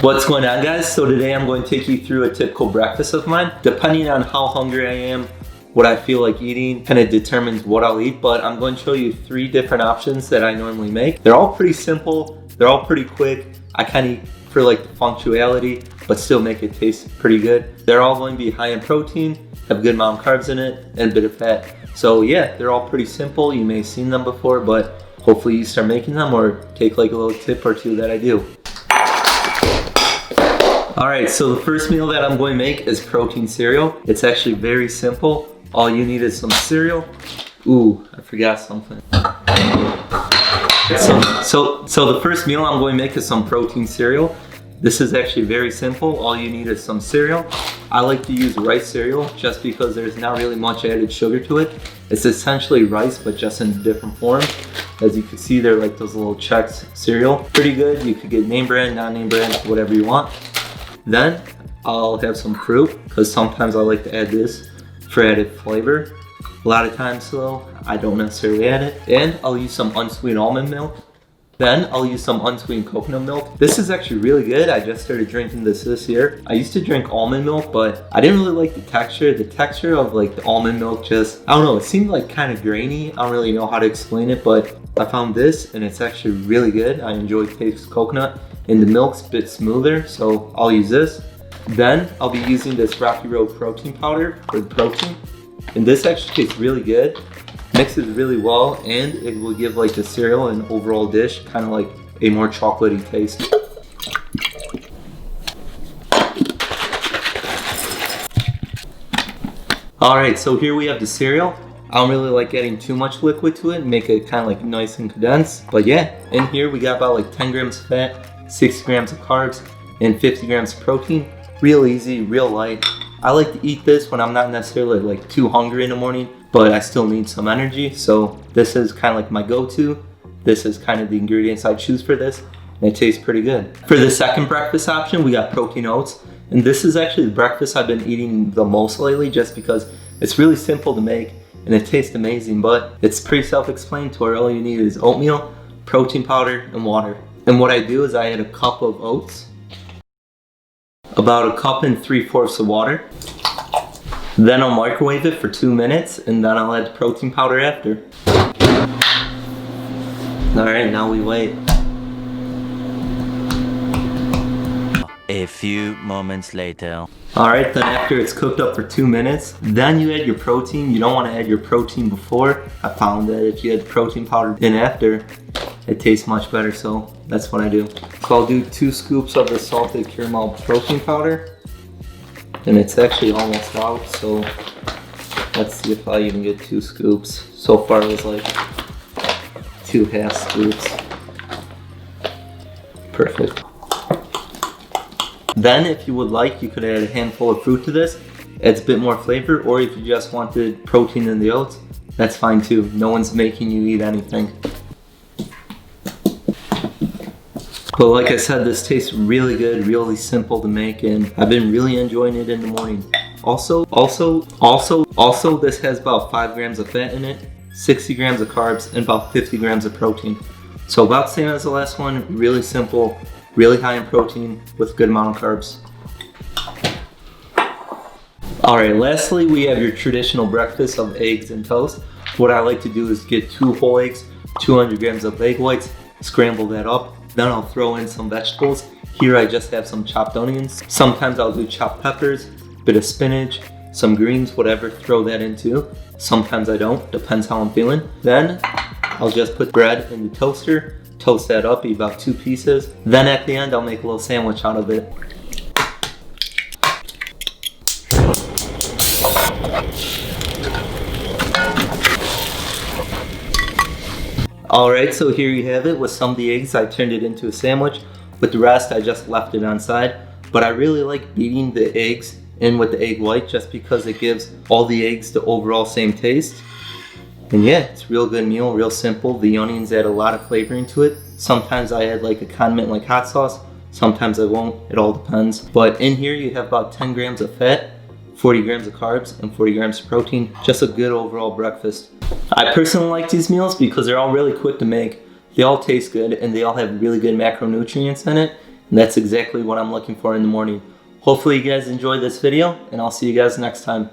What's going on, guys? So today I'm going to take you through a typical breakfast of mine. Depending on how hungry I am, what I feel like eating kind of determines what I'll eat, but I'm going to show you 3 different options that I normally make. They're all pretty simple, they're all pretty quick. I kind of eat for like the functionality, but still make it taste pretty good. They're all going to be high in protein, have a good amount of carbs in it, and a bit of fat. So yeah, they're all pretty simple. You may have seen them before, but hopefully you start making them or take like a little tip or 2 that I do. Alright, so the first meal that I'm going to make is protein cereal. It's actually very simple. All you need is some cereal. Ooh, I forgot something. So the first meal I'm going to make is some protein cereal. This is actually very simple. All you need is some cereal. I like to use rice cereal just because there's not really much added sugar to it. It's essentially rice, but just in a different form. As you can see, they're like those little Chex cereal. Pretty good. You could get name brand, non-name brand, whatever you want. Then I'll have some fruit because sometimes I like to add this for added flavor. A lot of times though, I don't necessarily add it. And I'll use some unsweetened almond milk. Then I'll use some unsweetened coconut milk. This is actually really good. I just started drinking this year. I used to drink almond milk, but I didn't really like the texture. The texture of like the almond milk just, I don't know, it seemed like kind of grainy. I don't really know how to explain it, but I found this and it's actually really good. I enjoy the taste of coconut and the milk's a bit smoother, so I'll use this. Then I'll be using this Rocky Road protein powder for the protein. And this actually tastes really good. Mixes really well, and it will give like the cereal an overall dish kind of like a more chocolatey taste. Alright, so here we have the cereal. I don't really like adding too much liquid to it, make it kind of like nice and condensed. But yeah, in here we got about like 10 grams of fat, 60 grams of carbs, and 50 grams of protein. Real easy, real light. I like to eat this when I'm not necessarily like too hungry in the morning, but I still need some energy. So this is kind of like my go-to. This is kind of the ingredients I choose for this, and it tastes pretty good. For the second breakfast option, we got protein oats. And this is actually the breakfast I've been eating the most lately just because it's really simple to make and it tastes amazing, but it's pretty self-explanatory. All you need is oatmeal, protein powder, and water. And what I do is I add a cup of oats, about a cup and 3/4 of water. Then I'll microwave it for 2 minutes and then I'll add the protein powder after. Alright, now we wait. A few moments later. Alright, then after it's cooked up for 2 minutes, then you add your protein. You don't want to add your protein before. I found that if you add protein powder in after, it tastes much better, so that's what I do. So I'll do 2 scoops of the salted caramel protein powder. And it's actually almost out, so let's see if I even get 2 scoops. So far it was like 2 half scoops. Perfect. Then if you would like, you could add a handful of fruit to this. Adds a bit more flavor, or if you just wanted protein in the oats, that's fine too. No one's making you eat anything. But like I said, this tastes really good, really simple to make, and I've been really enjoying it in the morning. Also, this has about 5 grams of fat in it, 60 grams of carbs, and about 50 grams of protein. So about the same as the last one, really simple, really high in protein with a good amount of carbs. Alright, lastly, we have your traditional breakfast of eggs and toast. What I like to do is get 2 whole eggs, 200 grams of egg whites, scramble that up. Then I'll throw in some vegetables. Here I just have some chopped onions. Sometimes I'll do chopped peppers, bit of spinach, some greens, whatever, throw that in too. Sometimes I don't, depends how I'm feeling. Then I'll just put bread in the toaster, toast that up, eat about 2 pieces. Then at the end I'll make a little sandwich out of it. Alright, so here you have it. With some of the eggs I turned it into a sandwich. With the rest I just left it on side. But I really like beating the eggs in with the egg white just because it gives all the eggs the overall same taste. And yeah, it's a real good meal, real simple. The onions add a lot of flavoring to it. Sometimes I add like a condiment like hot sauce. Sometimes I won't, it all depends. But in here you have about 10 grams of fat, 40 grams of carbs, and 40 grams of protein. Just a good overall breakfast. I personally like these meals because they're all really quick to make. They all taste good and they all have really good macronutrients in it. And that's exactly what I'm looking for in the morning. Hopefully you guys enjoyed this video, and I'll see you guys next time.